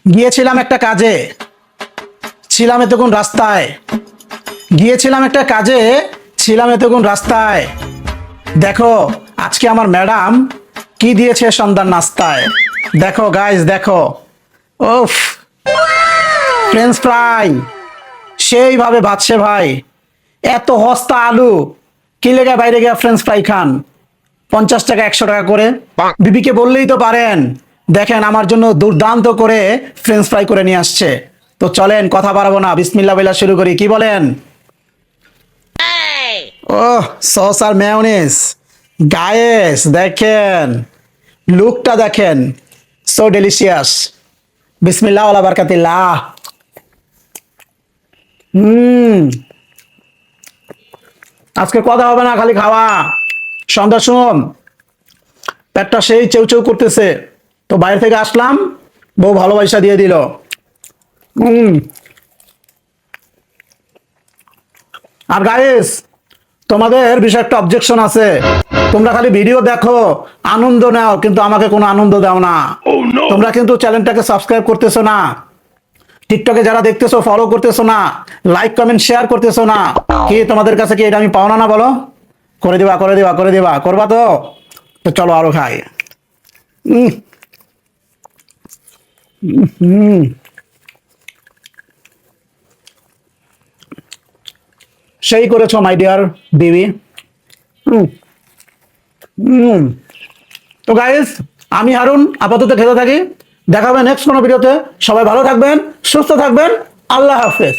গিয়েছিলাম একটা কাজে, ছিলাম এতক্ষণ রাস্তায়। গিয়েছিলাম একটা কাজে, ছিলাম এতক্ষণ রাস্তায়। দেখো আজকে আমার ম্যাডাম কি দিয়েছে সন্ধ্যার নাস্তায়। দেখো গাইস দেখো, ওফ, ফ্রেঞ্চ ফ্রাই সেইভাবে ভাজছে ভাই। এত হস্তা আলু, কি লেগে বাইরে গিয়ে ফ্রেঞ্চ ফ্রাই খান? 50 টাকা 100 টাকা করে। বিবিকে বললেই তো পারেন, দেখেন আমার জন্য দুর্দান্ত করে ফ্রেঞ্চ ফ্রাই করে নিয়ে আসছে। তো চলেন কথা বাড়াবো না, বিসমিল্লাহ বইলা শুরু করি, কি বলেন? ওহ, সস আর মেয়োনিজ। গায়েস দেখেন, লুকটা দেখেন, সো ডেলিশিয়াস। বিসমিল্লাহ ওয়ালা বারাকাতিল্লাহ। হুম, আজকে কথা হবে না, খালি খাওয়া। সন্ধ্যা শুন, পেটটা সেই চেউ চেউ করতেছে, তো বাইরে থেকে আসলাম, বউ ভালোবাসা দিয়ে দিল। হুম। আর গাইস, তোমাদের বিষয়ে একটা অবজেকশন আছে। তোমরা খালি ভিডিও দেখো, আনন্দ নাও, কিন্তু আমাকে কোনো আনন্দ দাও না। তোমরা কিন্তু চ্যানেলটাকে সাবস্ক্রাইব করতেছো না, টিকটকে যারা দেখতেছো ফলো করতেছো না, লাইক কমেন্ট শেয়ার করতেছো না। কি তোমাদের কাছে কি এটা আমি পাওনা না বলো? করে দিবা করে দিবা করে দিবা, করবা তো? তো চলো আরো খাই। উম, হুম, সেই করেছো মাই ডিয়ার বিবি। হুম, হুম। তো গাইস, আমি হারুন আপাতত খেতে থাকি। দেখা হবে নেক্সট কোনো ভিডিওতে। সবাই ভালো থাকবেন, সুস্থ থাকবেন। আল্লাহ হাফেজ।